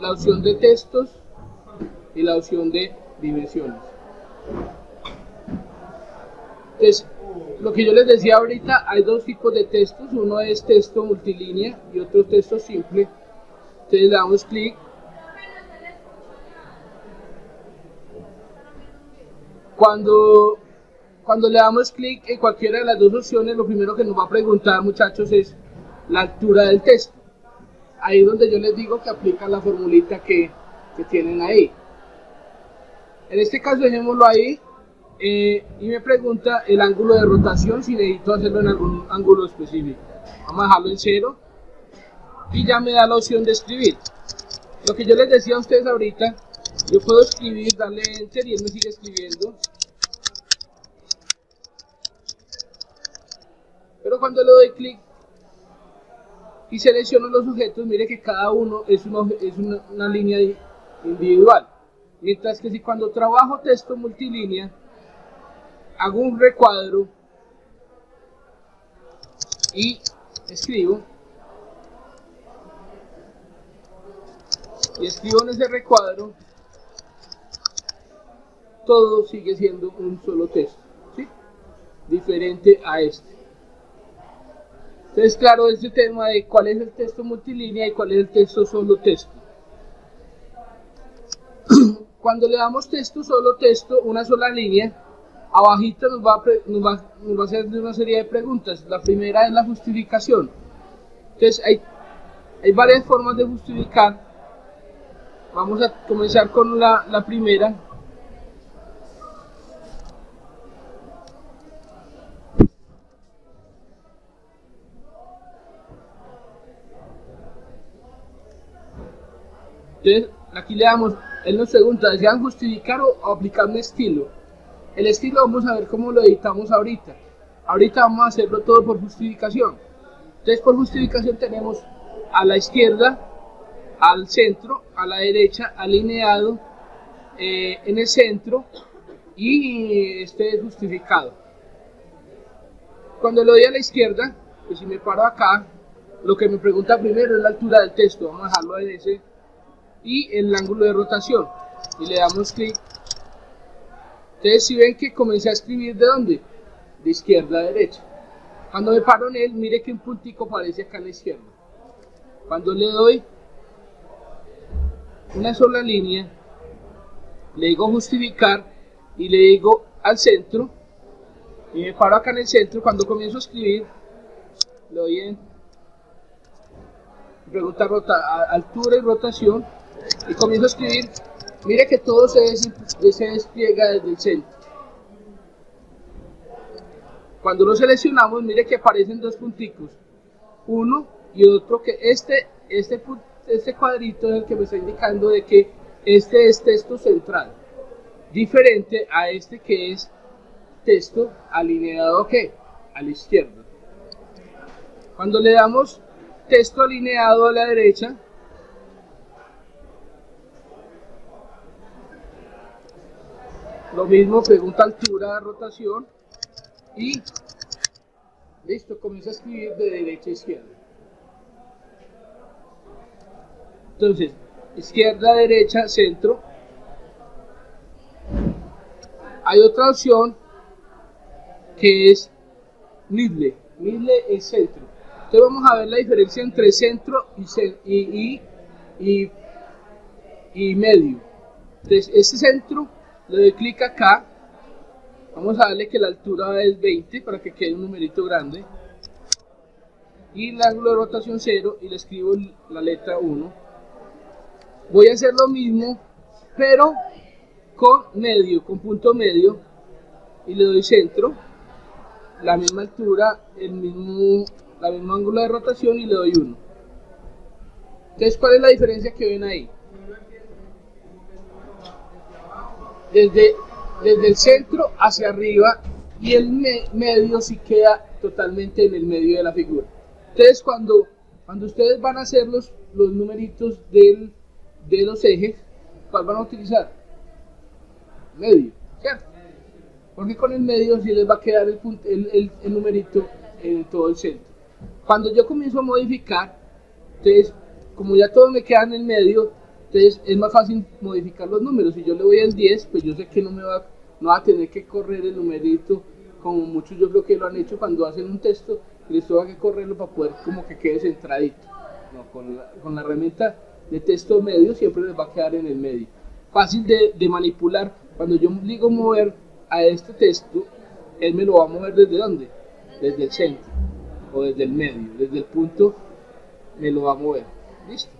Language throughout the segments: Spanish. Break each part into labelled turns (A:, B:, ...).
A: la opción de textos y la opción de dimensiones. Entonces, lo que yo les decía ahorita, hay dos tipos de textos, uno es texto multilínea y otro texto simple. Entonces le damos clic. Cuando le damos clic en cualquiera de las dos opciones, lo primero que nos va a preguntar, muchachos, es la altura del texto. Ahí es donde yo les digo que aplican la formulita que tienen ahí. En este caso, dejémoslo ahí. Y me pregunta el ángulo de rotación, si necesito hacerlo en algún ángulo específico. Vamos a dejarlo en 0 y ya me da la opción de escribir. Lo que yo les decía a ustedes ahorita, yo puedo escribir, darle enter y él me sigue escribiendo, pero cuando le doy clic y selecciono los sujetos, mire que cada uno es una línea individual, mientras que si cuando trabajo texto multilínea hago un recuadro y escribo en ese recuadro, todo sigue siendo un solo texto, ¿sí? Diferente a este. Entonces, claro, este tema de cuál es el texto multilínea y cuál es el texto solo texto. Cuando le damos texto solo texto, una sola línea, abajito nos va a hacer una serie de preguntas. La primera es la justificación. Entonces hay varias formas de justificar. Vamos a comenzar con la primera. Entonces aquí le damos, él nos pregunta, ¿desean justificar o aplicar un estilo? El estilo vamos a ver cómo lo editamos ahorita. Ahorita vamos a hacerlo todo por justificación. Entonces por justificación tenemos a la izquierda, al centro, a la derecha, alineado, en el centro y este es justificado. Cuando lo doy a la izquierda, pues si me paro acá, lo que me pregunta primero es la altura del texto. Vamos a dejarlo en ese. Y el ángulo de rotación. Y le damos clic. Entonces si ven que comencé a escribir ¿de dónde? De izquierda a derecha. Cuando me paro en él, mire que un puntico aparece acá a la izquierda. Cuando le doy una sola línea, le digo justificar y le digo al centro y me paro acá en el centro. Cuando comienzo a escribir, le doy en pregunta altura y rotación y comienzo a escribir. Mire que todo se despliega desde el centro. Cuando lo seleccionamos, mire que aparecen dos punticos, uno y otro, que este cuadrito es el que me está indicando de que este es texto central, diferente a este que es texto alineado a la izquierda. Cuando le damos texto alineado a la derecha, lo mismo, pregunta altura, rotación y listo, comienza a escribir de derecha a izquierda. Entonces, izquierda, derecha, centro. Hay otra opción que es middle. Middle es centro. Entonces vamos a ver la diferencia entre centro y medio. Entonces este centro, le doy clic acá. Vamos a darle que la altura es 20 para que quede un numerito grande. Y el ángulo de rotación 0 y le escribo la letra 1. Voy a hacer lo mismo, pero con medio, con punto medio. Y le doy centro, la misma altura, la misma ángulo de rotación y le doy 1. Entonces, ¿cuál es la diferencia que ven ahí? Desde el centro hacia arriba y el medio sí queda totalmente en el medio de la figura. Entonces, cuando ustedes van a hacer los numeritos de los ejes, ¿cuál van a utilizar? Medio, ¿cierto? Porque con el medio sí les va a quedar el numerito en todo el centro. Cuando yo comienzo a modificar, entonces como ya todo me queda en el medio, entonces es más fácil modificar los números. Si yo le voy al 10, pues yo sé que no va a tener que correr el numerito, como muchos yo creo que lo han hecho cuando hacen un texto, y les toca que correrlo para poder como que quede centradito. No, con la herramienta de texto medio siempre les va a quedar en el medio. Fácil de manipular. Cuando yo digo mover a este texto, él me lo va a mover ¿desde dónde? Desde el centro o desde el medio, desde el punto me lo va a mover. ¿Listo?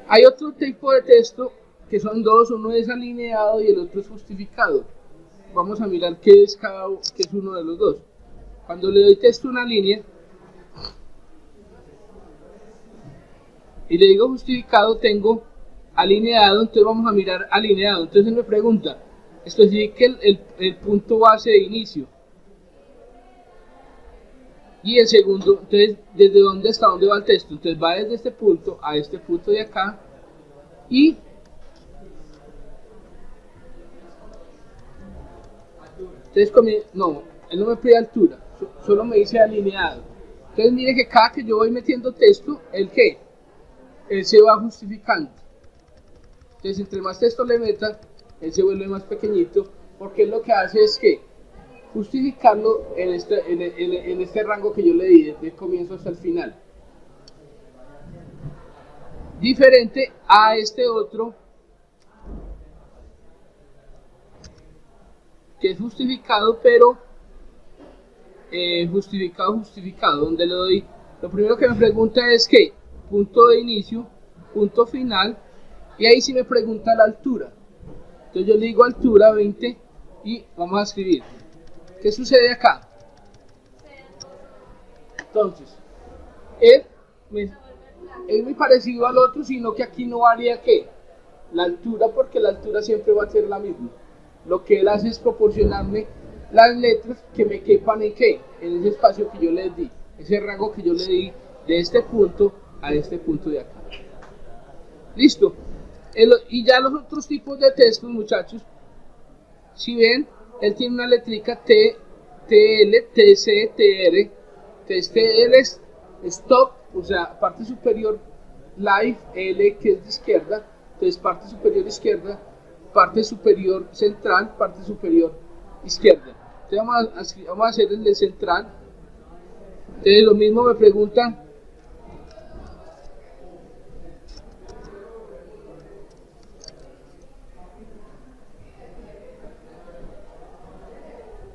A: Hay otro tipo de texto que son dos, uno es alineado y el otro es justificado. Vamos a mirar qué es qué es uno de los dos. Cuando le doy texto a una línea y le digo justificado, tengo alineado, entonces vamos a mirar alineado. Entonces él me pregunta, especifique el punto base de inicio. Y el segundo, entonces, ¿desde dónde hasta dónde va el texto? Entonces va desde este punto a este punto de acá. Y entonces, no, él no me pide altura, solo me dice alineado. Entonces mire que cada que yo voy metiendo texto, ¿el qué? Él se va justificando. Entonces entre más texto le meta, él se vuelve más pequeñito, porque él lo que hace es que justificarlo en este rango que yo le di, desde el comienzo hasta el final. Diferente a este otro, que es justificado, pero justificado, donde le doy, lo primero que me pregunta es que, punto de inicio, punto final, y ahí sí me pregunta la altura. Entonces yo le digo altura 20 y vamos a escribir. ¿Qué sucede acá? Entonces, es muy parecido al otro, sino que aquí no varía ¿qué? La altura, porque la altura siempre va a ser la misma. Lo que él hace es proporcionarme las letras que me quepan en ¿qué? En ese espacio que yo les di, ese rango que yo le di de este punto a este punto de acá. Listo. Y ya los otros tipos de textos, muchachos, si ven, él tiene una letrica T, TL, TC, TR. Entonces TL es stop, o sea, parte superior live, L que es de izquierda, entonces parte superior izquierda, parte superior central, parte superior izquierda. Entonces vamos a hacer el de central. Entonces lo mismo me preguntan.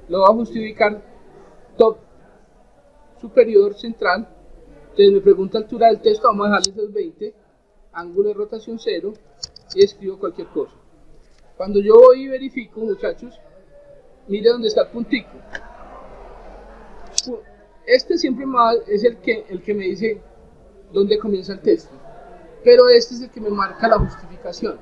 A: Lo va a justificar top superior central. Entonces me pregunta altura del texto, vamos a dejarle esos 20, ángulo de rotación 0 y escribo cualquier cosa. Cuando yo voy y verifico, muchachos, mire dónde está el puntico. Este siempre es el que me dice dónde comienza el texto, pero este es el que me marca la justificación.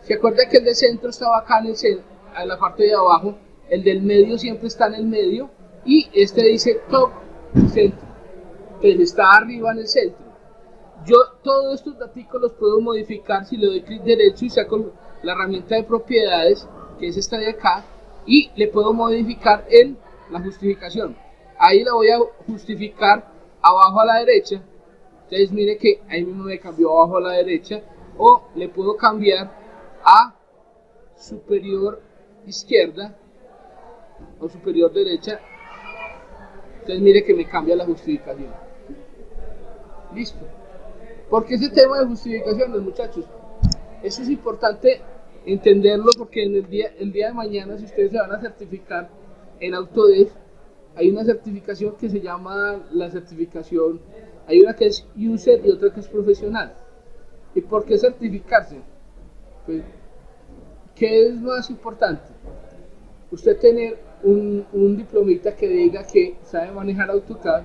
A: ¿Se acuerda que el de centro estaba acá en la parte de abajo? El del medio siempre está en el medio y este dice top centro, entonces está arriba en el centro. Yo todos estos datos los puedo modificar si le doy clic derecho y saco la herramienta de propiedades, que es esta de acá, y le puedo modificar en la justificación. Ahí la voy a justificar abajo a la derecha. Entonces mire que ahí mismo me cambió abajo a la derecha, o le puedo cambiar a superior izquierda o superior derecha. Entonces mire que me cambia la justificación. Listo. ¿Por qué ese tema de justificaciones, muchachos? Eso es importante entenderlo, porque en el día de mañana, si ustedes se van a certificar en Autodesk, hay una certificación que se llama la certificación, hay una que es user y otra que es profesional. ¿Y por qué certificarse? Pues, ¿qué es más importante? Usted tener un diplomita que diga que sabe manejar AutoCAD,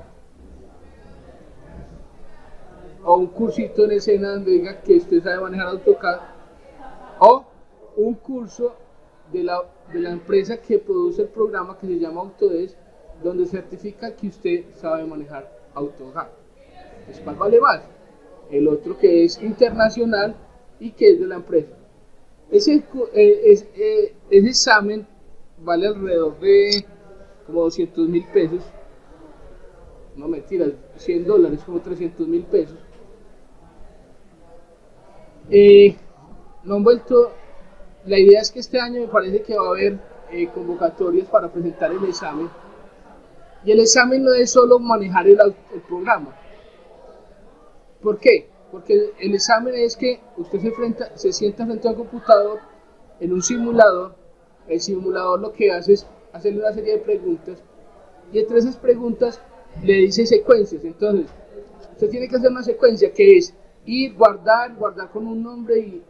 A: o un cursito en escena donde diga que usted sabe manejar AutoCAD, o un curso de la empresa que produce el programa que se llama Autodesk, donde certifica que usted sabe manejar AutoCAD. Pues, ¿cuál vale más? El otro, que es internacional y que es de la empresa. Ese examen vale alrededor de como 200.000 pesos, no mentiras, $100, como 300.000 pesos. No han vuelto. La idea es que este año me parece que va a haber convocatorias para presentar el examen. Y el examen no es solo manejar el programa. ¿Por qué? Porque el examen es que usted se sienta frente a un computador en un simulador. El simulador lo que hace es hacerle una serie de preguntas y entre esas preguntas le dice secuencias. Entonces, usted tiene que hacer una secuencia que es ir, guardar con un nombre, y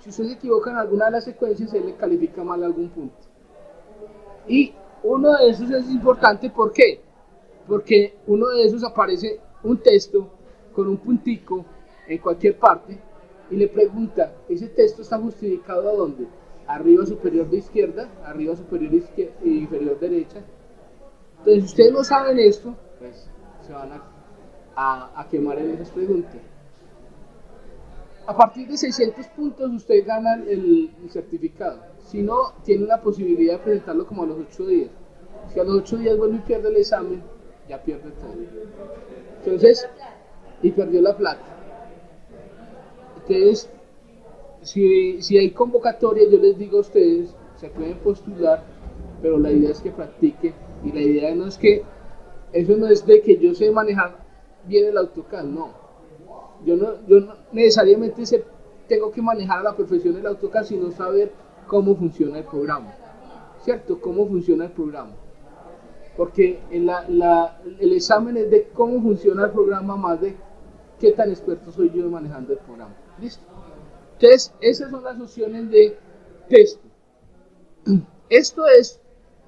A: si usted se equivoca en alguna de las secuencias, se le califica mal algún punto. Y uno de esos es importante, ¿por qué? Porque uno de esos aparece un texto con un puntico en cualquier parte y le pregunta, ¿ese texto está justificado a dónde? Arriba superior de izquierda, arriba superior y inferior derecha. Entonces, si ustedes no saben esto, pues se van a quemar en esas preguntas. A partir de 600 puntos usted gana el certificado. Si no, tiene la posibilidad de presentarlo como a los 8 días. Si a los 8 días vuelve y pierde el examen, ya pierde todo. Entonces, y perdió la plata. Entonces, si hay convocatoria, yo les digo a ustedes, se pueden postular, pero la idea es que practique. Y la idea no es que, eso no es de que yo sé manejar bien el AutoCAD, no. Yo no necesariamente tengo que manejar a la perfección el AutoCAD, sino saber cómo funciona el programa, ¿cierto? Cómo funciona el programa. Porque el examen es de cómo funciona el programa, más de qué tan experto soy yo manejando el programa. ¿Listo? Entonces, esas son las opciones de texto. Esto es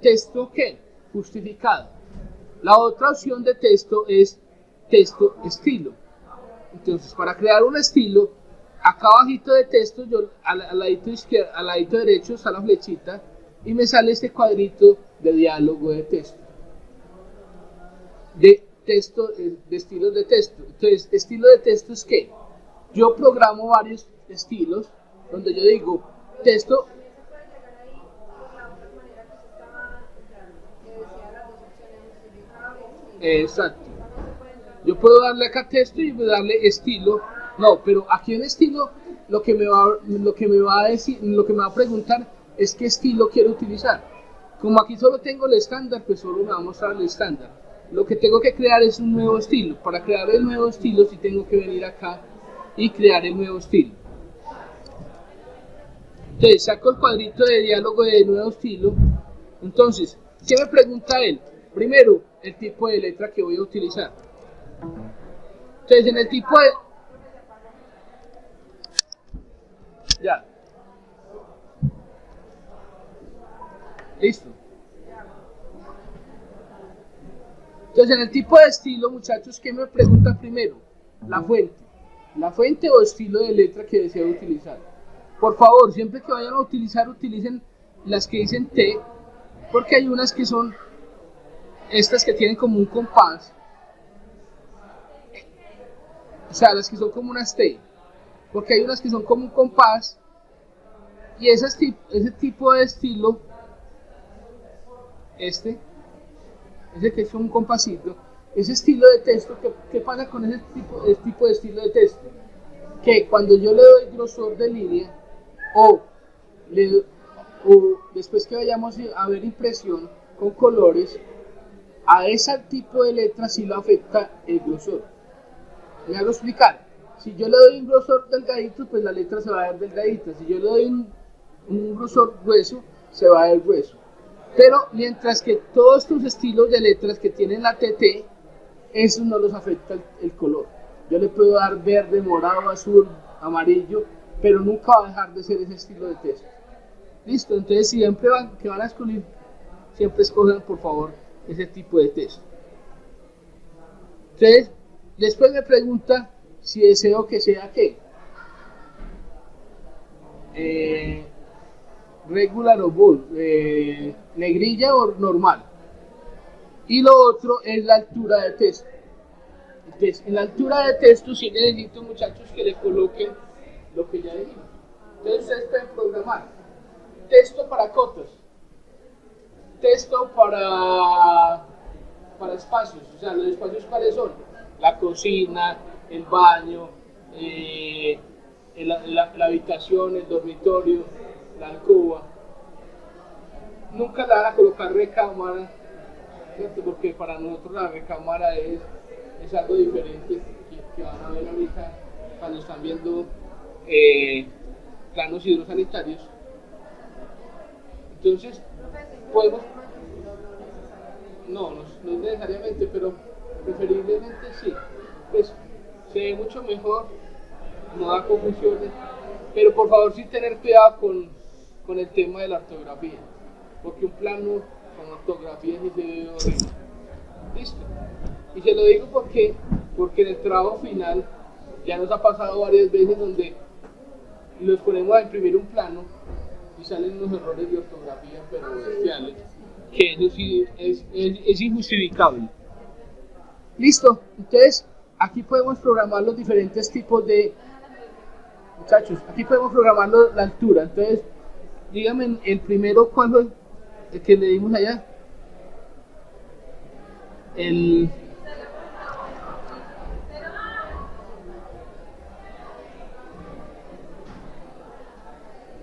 A: texto ¿qué? Justificado. La otra opción de texto es texto estilo. Entonces, para crear un estilo, acá abajito de texto, yo al ladito izquierdo, al ladito derecho está la flechita y me sale este cuadrito de diálogo de texto. De estilos de texto. Entonces, estilo de texto es que yo programo varios estilos donde yo digo texto. Exacto. Yo puedo darle acá texto y darle estilo. No, pero aquí en estilo lo que me va a preguntar es qué estilo quiero utilizar. Como aquí solo tengo el estándar, pues solo me va a mostrar el estándar. Lo que tengo que crear es un nuevo estilo. Para crear el nuevo estilo sí tengo que venir acá y crear el nuevo estilo. Entonces saco el cuadrito de diálogo de nuevo estilo. Entonces, ¿qué me pregunta él? Primero, el tipo de letra que voy a utilizar. Entonces, en el tipo de... Ya. Listo. Entonces, en el tipo de estilo, muchachos, ¿qué me pregunta primero? La fuente. La fuente o estilo de letra que deseo utilizar. Por favor, siempre que vayan a utilizar, utilicen las que dicen T, porque hay unas que son estas que tienen como un compás. O sea, las que son como unas T, porque hay unas que son como un compás, y ese tipo de estilo, ese que es un compasito, ese estilo de texto, ¿qué pasa con ese tipo de estilo de texto? Que cuando yo le doy grosor de línea, o después que vayamos a ver impresión con colores, a ese tipo de letra sí lo afecta el grosor. Me hago explicar. Si yo le doy un grosor delgadito, pues la letra se va a ver delgadita. Si yo le doy un grosor grueso, se va a ver grueso. Pero mientras que todos estos estilos de letras que tienen la TT, esos no los afecta el color. Yo le puedo dar verde, morado, azul, amarillo, pero nunca va a dejar de ser ese estilo de texto. Listo, entonces siempre van a escoger, siempre escojan por favor ese tipo de texto. Entonces, después me pregunta si deseo que sea ¿qué? Regular o bold, negrilla o normal. Y lo otro es la altura de texto. Entonces, en la altura de texto sí necesito, muchachos, que le coloquen lo que ya dijimos. Entonces ustedes pueden programar texto para cotas, texto para espacios. O sea, los espacios, ¿cuáles son? La cocina, el baño, la habitación, el dormitorio, la alcoba. Nunca la van a colocar recámara, ¿cierto? Porque para nosotros la recámara es algo diferente que van a ver ahorita cuando están viendo planos hidrosanitarios. Entonces, podemos, no necesariamente, pero preferiblemente sí. Pues se ve mucho mejor, no da confusiones, pero por favor sí tener cuidado con el tema de la ortografía, porque un plano con ortografía sí se ve horrible. Listo. Y se lo digo porque en el trabajo final ya nos ha pasado varias veces donde nos ponemos a imprimir un plano y salen unos errores de ortografía pero bestiales, que eso sí es injustificable. Listo, entonces aquí podemos programar los diferentes tipos de, muchachos, aquí podemos programar la altura. Entonces díganme el primero, ¿cuál fue el que le dimos allá?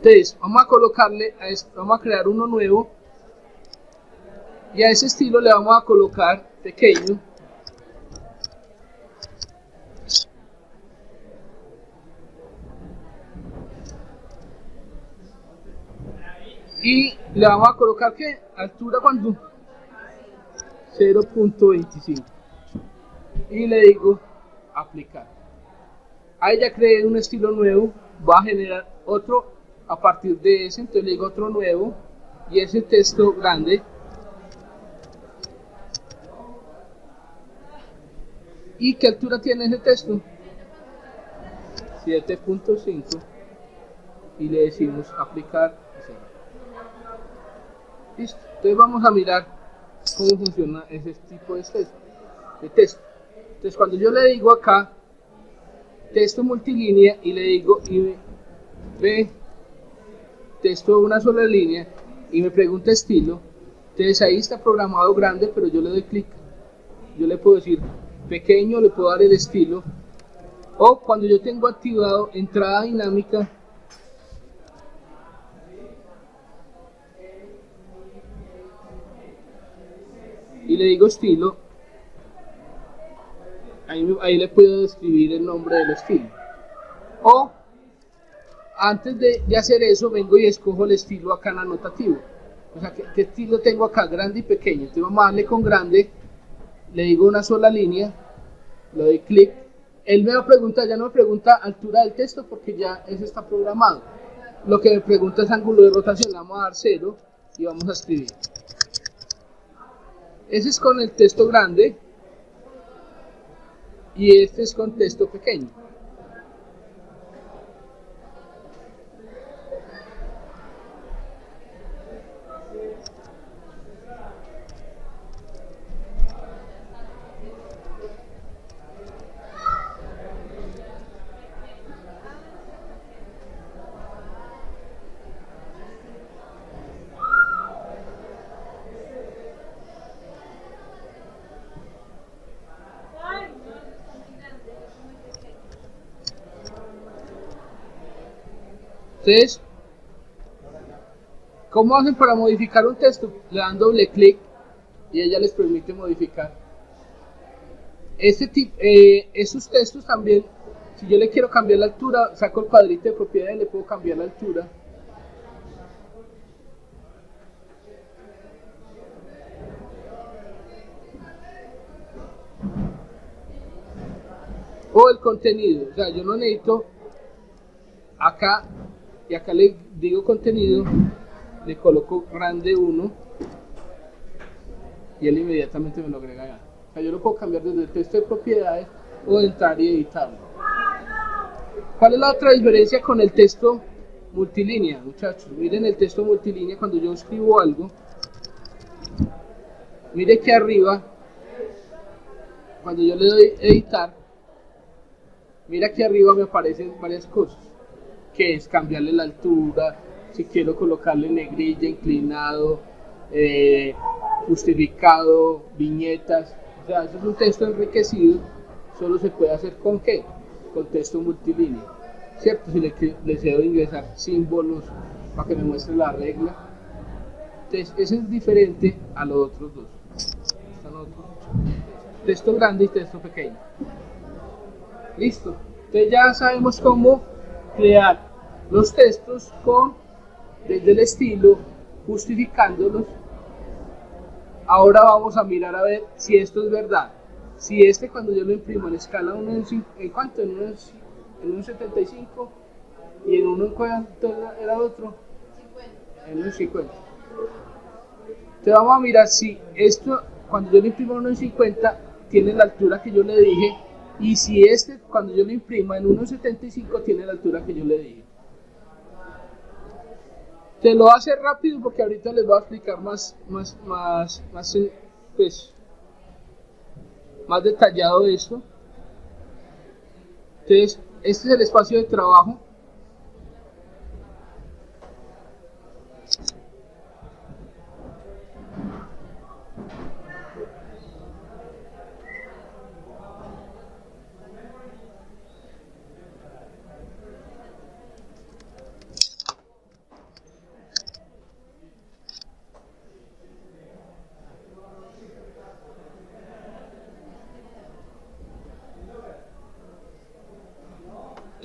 A: Entonces vamos a colocarle a esto, vamos a crear uno nuevo y a ese estilo le vamos a colocar pequeño y le vamos a colocar ¿qué? Altura cuando 0.25 y le digo aplicar. Ahí ya creé un estilo nuevo, va a generar otro a partir de ese, entonces le digo otro nuevo y ese texto grande y ¿qué altura tiene ese texto? 7.5 y le decimos aplicar. Listo, entonces vamos a mirar cómo funciona ese tipo de texto. Entonces cuando yo le digo acá texto multilínea y le digo ve texto una sola línea y me pregunta estilo, entonces ahí está programado grande, pero yo le doy clic, yo le puedo decir pequeño, le puedo dar el estilo, o cuando yo tengo activado entrada dinámica, y le digo estilo, ahí le puedo escribir el nombre del estilo. O antes de hacer eso, vengo y escojo el estilo acá en anotativo. O sea, ¿qué estilo tengo acá? Grande y pequeño. Entonces vamos a darle con grande, le digo una sola línea, le doy clic. Él me va a preguntar, ya no me pregunta altura del texto porque ya eso está programado. Lo que me pregunta es ángulo de rotación, le vamos a dar 0 y vamos a escribir. Ese es con el texto grande y este es con texto pequeño. Entonces, ¿cómo hacen para modificar un texto? Le dan doble clic y ella les permite modificar. Esos textos también, si yo le quiero cambiar la altura, saco el cuadrito de propiedades y le puedo cambiar la altura. O el contenido, o sea, yo no necesito acá, y acá le digo contenido, le coloco grande 1 y él inmediatamente me lo agrega acá. O sea, yo lo puedo cambiar desde el texto de propiedades o entrar y editarlo. ¿Cuál es la otra diferencia con el texto multilínea, muchachos? Miren el texto multilínea, cuando yo escribo algo, mire que arriba, cuando yo le doy editar, mira que arriba me aparecen varias cosas, que es cambiarle la altura, si quiero colocarle negrilla, inclinado, justificado, viñetas. O sea, eso es un texto enriquecido, solo se puede hacer ¿con qué? Con texto multilínea, ¿cierto? Si le cedo ingresar símbolos para que me muestre la regla. Entonces, ese es diferente a los otros dos. Están otros. Texto grande y texto pequeño. Listo. Entonces ya sabemos cómo crear los textos desde el estilo, justificándolos. Ahora vamos a mirar a ver si esto es verdad. Si cuando yo lo imprimo en escala 1 ¿en cuánto? En 1,75 y en 1 ¿en cuánto era otro? 50. En 1,50. Entonces vamos a mirar si esto cuando yo lo imprimo en 1,50 tiene la altura que yo le dije, y si cuando yo lo imprima en 1,75 tiene la altura que yo le dije. Te lo voy a hacer rápido porque ahorita les voy a explicar más detallado esto. Entonces, este es el espacio de trabajo.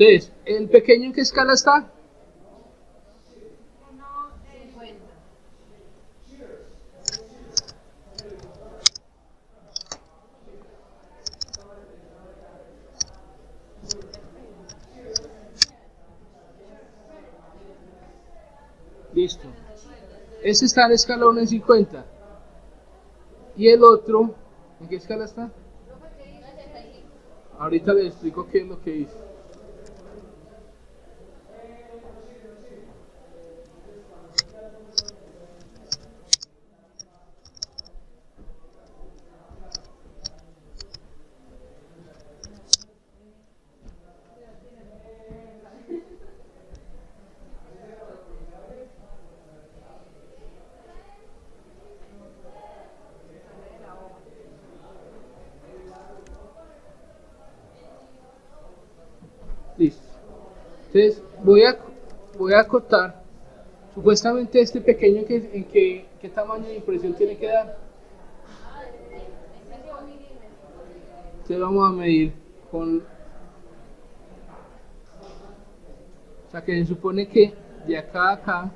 A: Entonces, ¿el pequeño en qué escala está?
B: 1,50.
A: Listo. Este está en escala 1,50. ¿Y el otro? ¿En qué escala está? Ahorita les explico qué es lo que hice. Listo. Entonces voy a acotar. Supuestamente este pequeño ¿en qué tamaño de impresión tiene que dar? Entonces vamos a medir con... O sea que se supone que de acá a acá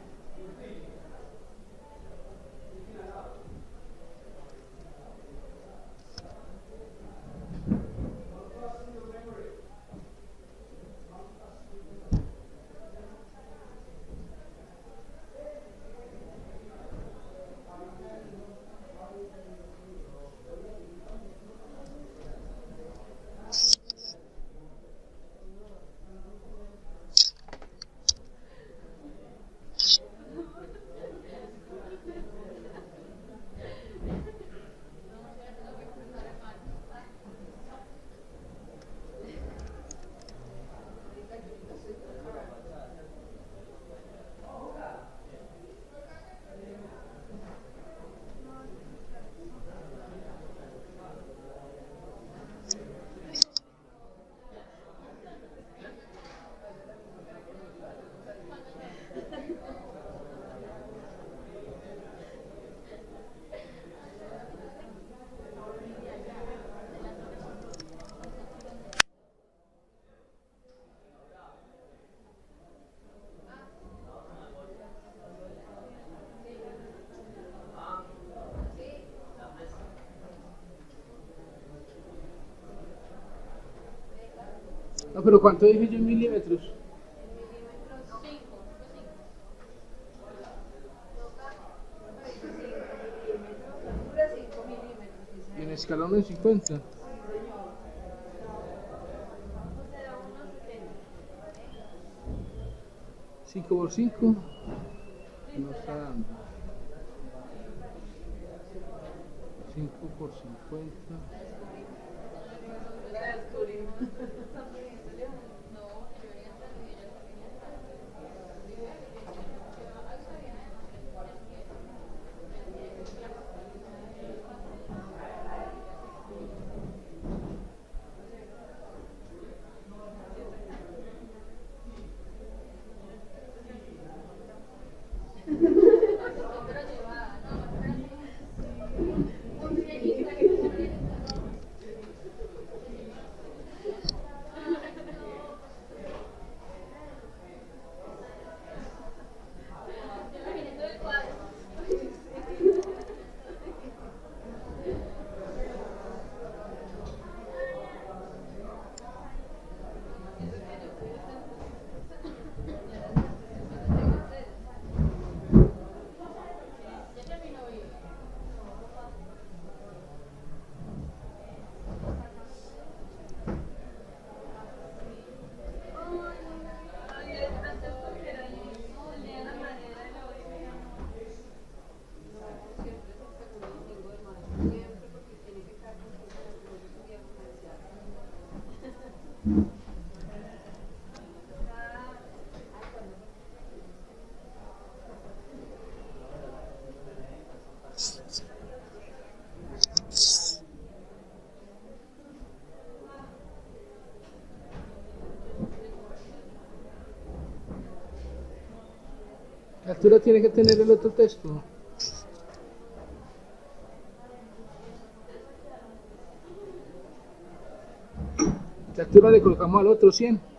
A: no, pero ¿cuánto dije yo en milímetros? Y en escala 1,50. 5 por 5 no está dando. 5 por 50. La altura tiene que tener el otro texto. La altura le colocamos al otro 100.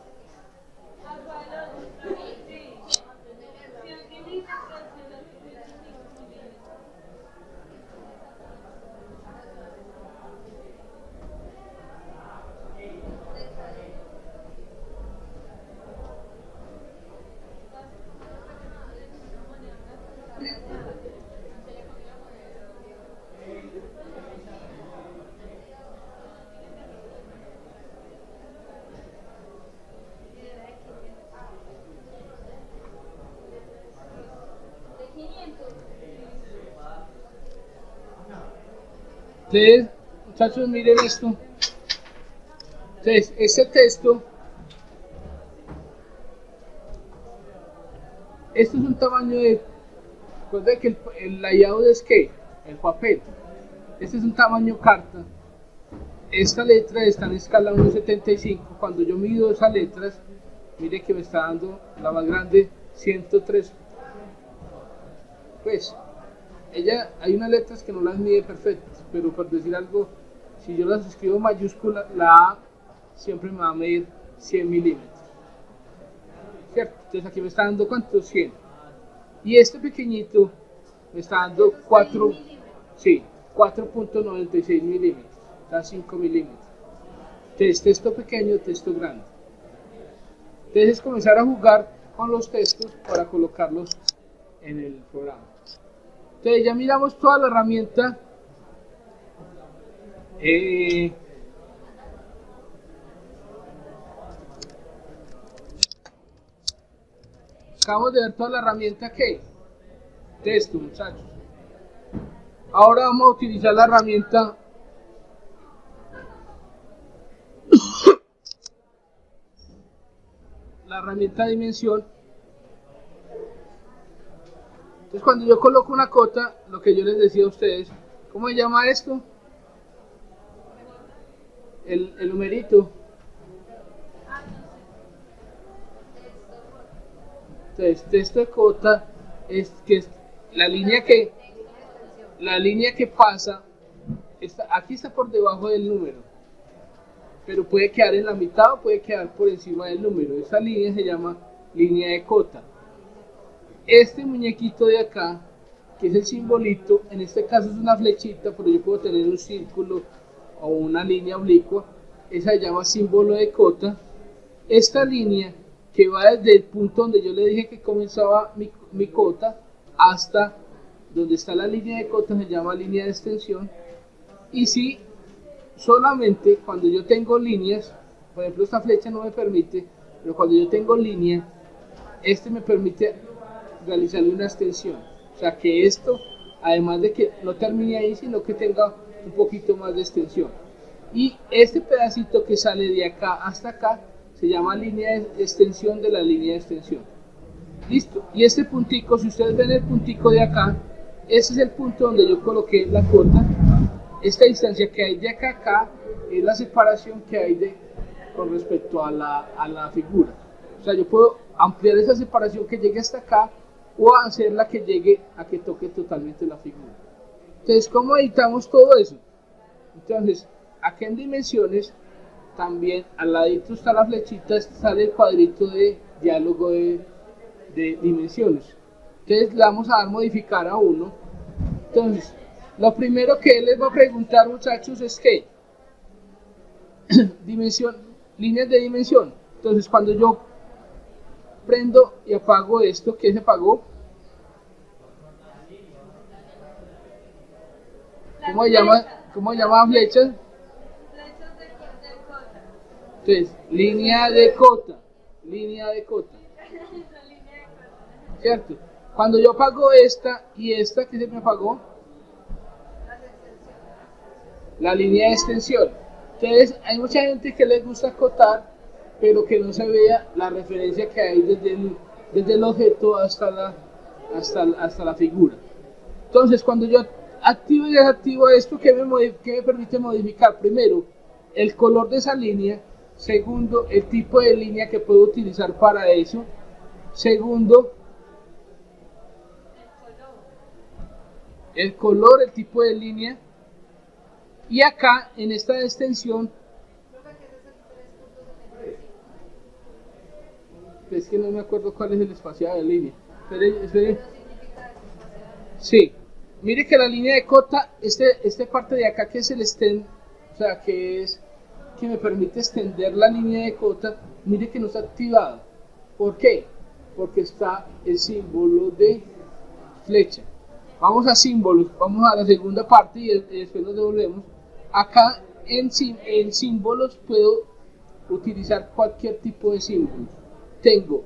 A: Entonces, muchachos, miren esto. Entonces, este texto, esto es un tamaño de, recuerden que el layout es que el papel, este es un tamaño carta. Esta letra está en escala 1.75. Cuando yo mido esas letras, mire que me está dando la más grande 103. Pues hay unas letras que no las mide perfectas, pero por decir algo, si yo las escribo mayúscula, la A siempre me va a medir 100 milímetros, ¿cierto? Entonces aquí me está dando ¿cuánto? 100. Y este pequeñito me está dando 4.96 milímetros, da 5 milímetros. Entonces texto pequeño, texto grande. Entonces es comenzar a jugar con los textos para colocarlos en el programa. Entonces ya miramos toda la herramienta. Acabamos de ver toda la herramienta que texto, muchachos. Ahora vamos a utilizar la herramienta dimensión. Entonces cuando yo coloco una cota, lo que yo les decía a ustedes, ¿cómo se llama esto? El numerito. Entonces texto de cota es que la línea que pasa, aquí está por debajo del número, pero puede quedar en la mitad o puede quedar por encima del número. Esa línea se llama línea de cota. Este muñequito de acá, que es el simbolito, en este caso es una flechita, pero yo puedo tener un círculo o una línea oblicua, esa se llama símbolo de cota. Esta línea que va desde el punto donde yo le dije que comenzaba mi cota hasta donde está la línea de cota se llama línea de extensión. Y si solamente cuando yo tengo líneas, por ejemplo esta flecha no me permite, pero cuando yo tengo línea, este me permite realizar una extensión, o sea que esto, además de que no termine ahí, sino que tenga un poquito más de extensión. Y este pedacito que sale de acá hasta acá se llama línea de extensión de la línea de extensión. Listo. Y este puntico, si ustedes ven el puntico de acá, ese es el punto donde yo coloqué la cota. Esta distancia que hay de acá a acá es la separación que hay con respecto a la figura. O sea, yo puedo ampliar esa separación que llegue hasta acá o hacerla que llegue a que toque totalmente la figura. Entonces, ¿cómo editamos todo eso? Entonces, aquí en dimensiones, también al ladito está la flechita, sale el cuadrito de diálogo de dimensiones. Entonces, le vamos a dar modificar a 1. Entonces, lo primero que él les va a preguntar, muchachos, es que líneas de dimensión. Entonces, cuando yo prendo y apago esto, ¿qué se apagó? ¿Cómo se llama flechas?
B: Flechas de cota.
A: Entonces, línea de cota. ¿Cierto? Cuando yo apago esta y esta, ¿qué se me apagó? La línea de extensión. Entonces, hay mucha gente que les gusta acotar pero que no se vea la referencia que hay desde el objeto hasta la figura. Entonces, cuando yo activo y desactivo esto, ¿qué me permite modificar? Primero, el color de esa línea. Segundo, el tipo de línea que puedo utilizar para eso. Segundo, el color, el tipo de línea. Y acá, en esta extensión, es que no me acuerdo cuál es el espaciado de línea. Espere. Sí, mire que la línea de cota, este parte de acá que es el extend, o sea, que me permite extender la línea de cota, mire que no está activado. ¿Por qué? Porque está el símbolo de flecha. Vamos a símbolos, vamos a la segunda parte y después nos devolvemos. Acá en símbolos puedo utilizar cualquier tipo de símbolos. Tengo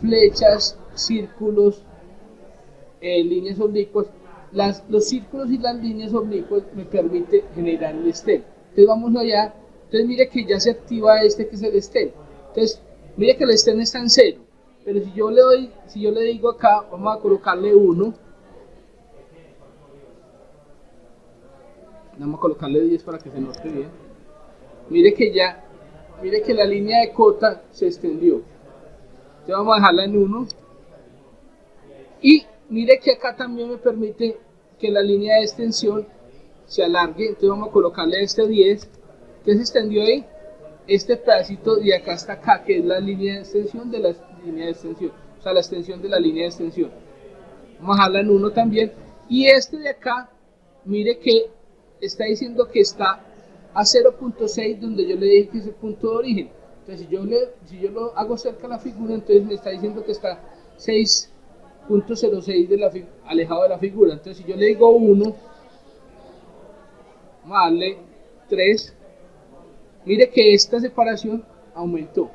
A: flechas, círculos, líneas oblicuas. Los círculos y las líneas oblicuas me permiten generar el stem. Entonces vamos allá. Entonces mire que ya se activa este que es el stem. Entonces mire que el stem está en 0. Pero si yo le digo acá, vamos a colocarle 1. Vamos a colocarle 10 para que se note bien. Mire que la línea de cota se extendió. Entonces vamos a dejarla en 1. Y mire que acá también me permite que la línea de extensión se alargue. Entonces vamos a colocarle este 10. ¿Qué se extendió ahí? Este pedacito de acá hasta acá, que es la línea de extensión de la línea de extensión. O sea, la extensión de la línea de extensión. Vamos a dejarla en 1 también. Y este de acá, mire que está diciendo que está a 0.6, donde yo le dije que es el punto de origen. Entonces, si yo lo hago cerca de la figura, entonces me está diciendo que está 6.06 alejado de la figura. Entonces, si yo le digo 1, vamos a darle 3, mire que esta separación aumentó.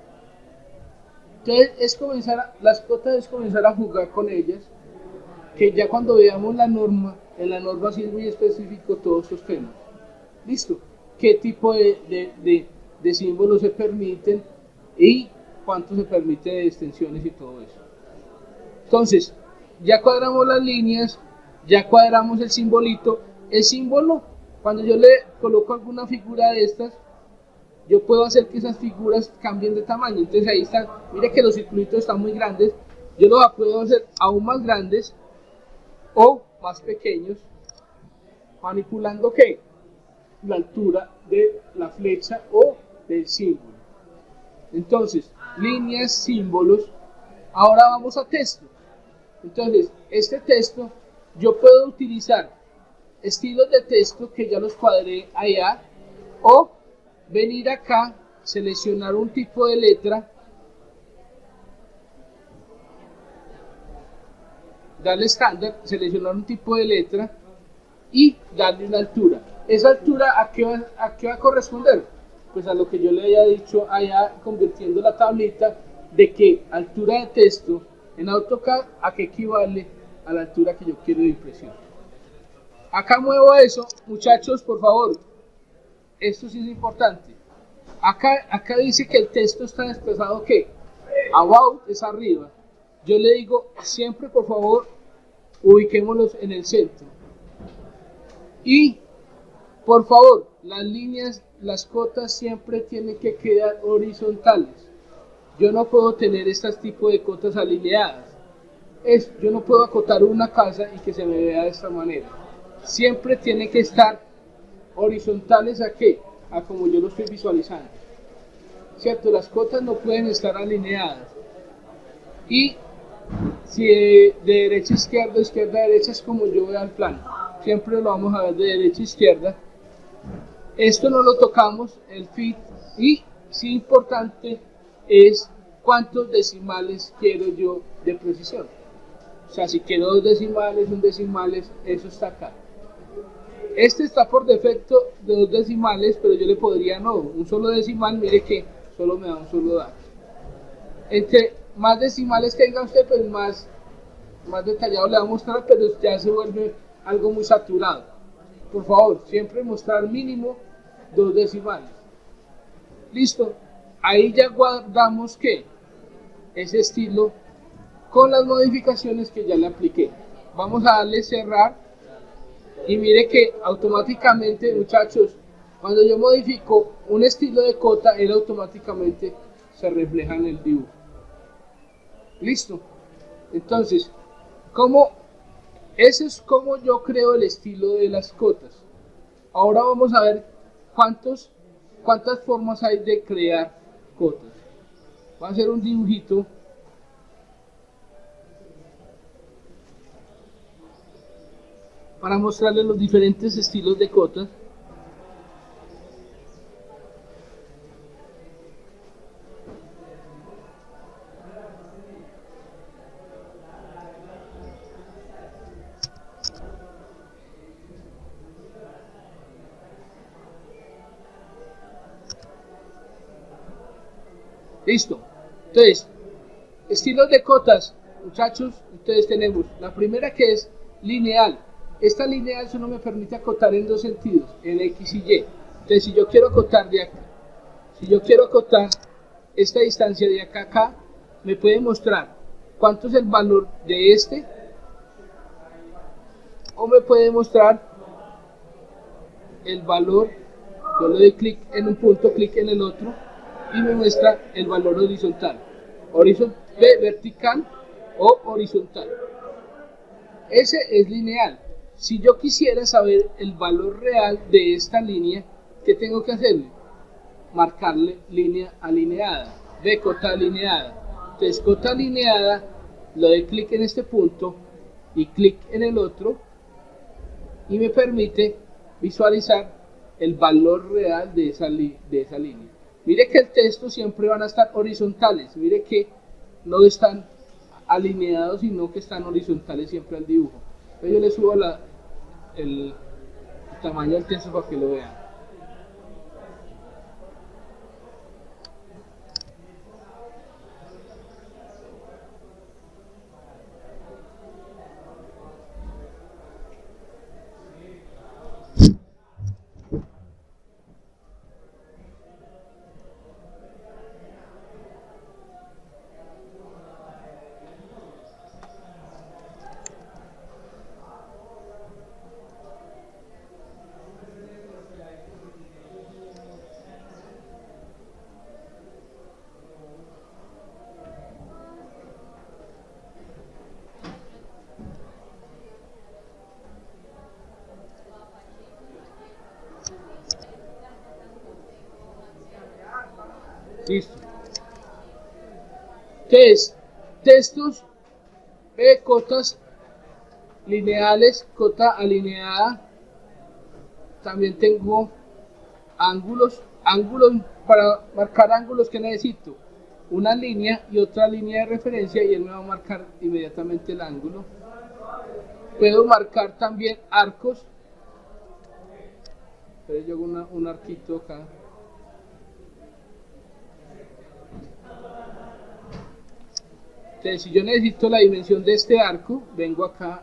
A: Entonces, las cotas es comenzar a jugar con ellas, que ya cuando veamos la norma, en la norma sí es muy específico todos estos temas. ¿Listo? ¿Qué tipo de símbolos se permiten y cuánto se permite de extensiones y todo eso? Entonces, ya cuadramos las líneas, ya cuadramos el simbolito. El símbolo, cuando yo le coloco alguna figura de estas, yo puedo hacer que esas figuras cambien de tamaño. Entonces ahí están, mire que los circulitos están muy grandes, yo los puedo hacer aún más grandes o más pequeños, manipulando ¿qué? La altura de la flecha o del símbolo. Entonces, líneas, símbolos. Ahora vamos a texto. Entonces, este texto, yo puedo utilizar estilos de texto que ya los cuadré allá, o venir acá, seleccionar un tipo de letra, darle estándar, seleccionar un tipo de letra y darle una altura. ¿Esa altura a qué va a corresponder? Pues a lo que yo le había dicho allá, convirtiendo la tablita de que altura de texto en AutoCAD a qué equivale a la altura que yo quiero de impresión. Acá muevo eso, muchachos, por favor. Esto sí es importante. Acá dice que el texto está desplazado, ¿qué? About es arriba. Yo le digo siempre, por favor, ubiquémoslos en el centro. Y, por favor, las líneas, las cotas siempre tienen que quedar horizontales. Yo no puedo tener este tipo de cotas alineadas. Yo no puedo acotar una casa y que se me vea de esta manera. Siempre tiene que estar horizontales ¿a qué? A como yo lo estoy visualizando. ¿Cierto? Las cotas no pueden estar alineadas. Y si de derecha a izquierda, izquierda a derecha es como yo veo el plano. Siempre lo vamos a ver de derecha a izquierda. Esto no lo tocamos, el fit. Y sí importante es cuántos decimales quiero yo de precisión. O sea, si quiero 2 decimales, 1 decimales, eso está acá. Este está por defecto de 2 decimales, pero yo le podría no, un solo decimal, mire que solo me da un solo dato. Entre más decimales que tenga usted, pues más detallado le va a mostrar, pero ya se vuelve algo muy saturado. Por favor, siempre mostrar mínimo 2 decimales. Listo. ahí ya guardamos que ese estilo con las modificaciones que ya le apliqué. Vamos a darle cerrar y mire que automáticamente, muchachos, cuando yo modifico un estilo de cota, él automáticamente se refleja en el dibujo. Listo. Entonces, ese es como yo creo el estilo de las cotas. Ahora vamos a ver cuántas formas hay de crear cotas. Voy a hacer un dibujito. Para mostrarles los diferentes estilos de cotas. Listo. Entonces, estilos de cotas, muchachos, entonces tenemos la primera que es lineal. Esta lineal solo me permite acotar en dos sentidos, en X y Y. Entonces, si yo quiero acotar de acá, si yo quiero acotar esta distancia de acá a acá, me puede mostrar cuánto es el valor de este, o me puede mostrar el valor, yo le doy clic en un punto, clic en el otro, y me muestra el valor horizontal, vertical o horizontal. Ese es lineal. Si yo quisiera saber el valor real de esta línea, ¿qué tengo que hacerle? Marcarle línea alineada, de cota alineada. Entonces, cota alineada, le doy clic en este punto y clic en el otro, y me permite visualizar el valor real de esa línea. Mire que el texto siempre van a estar horizontales, mire que no están alineados, sino que están horizontales siempre al dibujo. Entonces yo le subo el tamaño del texto para que lo vean. Listo. Entonces, textos, cotas lineales, cota alineada. También tengo ángulos para marcar ángulos que necesito. Una línea y otra línea de referencia y él me va a marcar inmediatamente el ángulo. Puedo marcar también arcos. Pero yo hago un arquito acá. Entonces, si yo necesito la dimensión de este arco, vengo acá,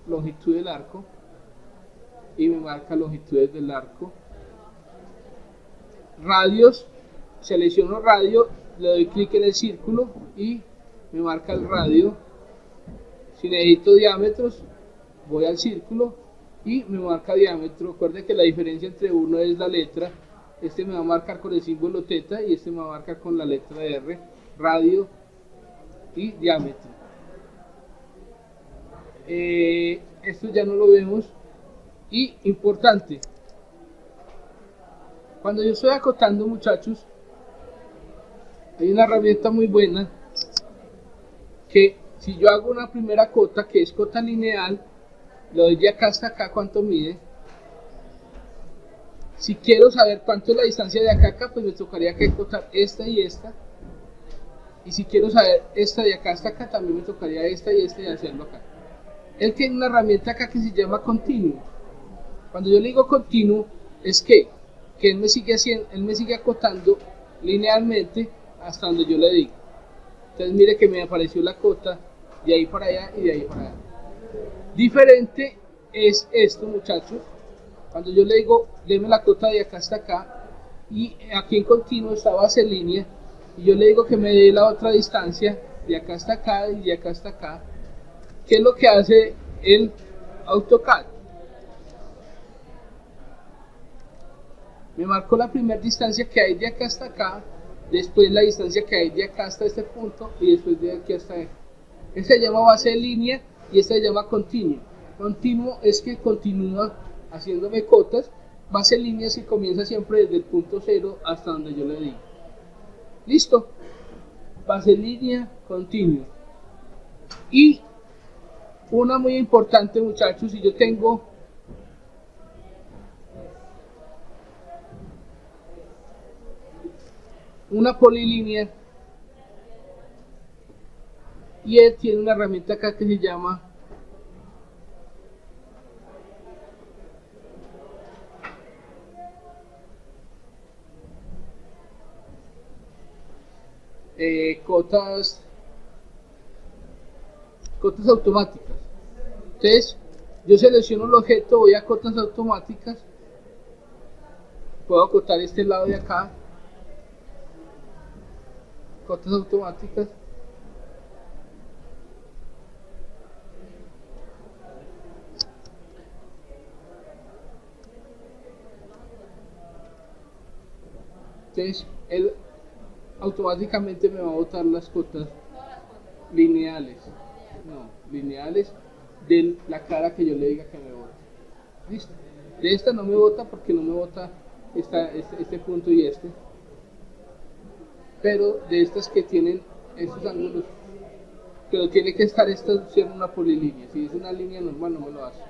A: longitud del arco, y me marca longitudes del arco. Radios, selecciono radio, le doy clic en el círculo y me marca el radio. Si necesito diámetros, voy al círculo y me marca diámetro. Recuerde que la diferencia entre uno es la letra. Este me va a marcar con el símbolo θ y este me va a marcar con la letra R. Radio y diámetro. Esto ya no lo vemos. Y importante, cuando yo estoy acotando, muchachos, hay una herramienta muy buena que si yo hago una primera cota, que es cota lineal, le doy de acá hasta acá cuánto mide. Si quiero saber cuánto es la distancia de acá a acá, pues me tocaría que acotar esta y esta. Y si quiero saber esta de acá hasta acá, también me tocaría esta y esta y hacerlo acá. Él tiene una herramienta acá que se llama continuo. Cuando yo le digo continuo, es que él me sigue acotando linealmente hasta donde yo le digo. Entonces mire que me apareció la cota de ahí para allá y de ahí para allá. Diferente es esto, muchachos. Cuando yo le digo, deme la cota de acá hasta acá, y aquí en continuo esta base línea, y yo le digo que me dé la otra distancia, de acá hasta acá y de acá hasta acá, ¿qué es lo que hace el AutoCAD? Me marcó la primera distancia que hay de acá hasta acá, después la distancia que hay de acá hasta este punto y después de aquí hasta aquí. Esta se llama base de línea y esta se llama continuo. Continuo es que continúa haciéndome cotas. Base de línea es que comienza siempre desde el punto 0 hasta donde yo le digo. ¿Listo? Base de línea, continuo. Y una muy importante, muchachos, si yo tengo una polilínea y él tiene una herramienta acá que se llama cotas automáticas. Entonces yo selecciono el objeto, voy a cotas automáticas, puedo acotar este lado de acá, cotas automáticas, entonces él automáticamente me va a botar las cotas lineales, de la cara que yo le diga que me bote. Listo. De esta no me bota porque no me bota este punto y este, pero de estas que tienen estos ángulos, pero tiene que estar esta siendo una polilínea. Si es una línea normal no me lo hace.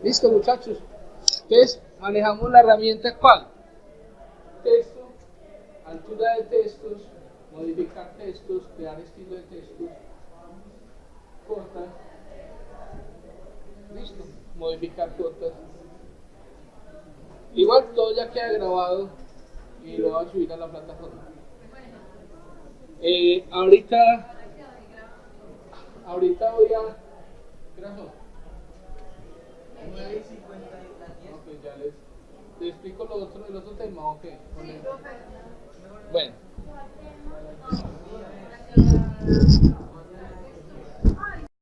A: Listo, muchachos. Entonces manejamos la herramienta ¿cuál? Texto, altura de textos, modificar textos, crear estilo de textos, cotas, listo, modificar cotas. Igual todo ya queda grabado y lo voy a subir a la plataforma. Ahorita voy a... ¿Qué hora son?
B: 9:50.
A: Ok, ya les explico el otro tema, ok. Bueno.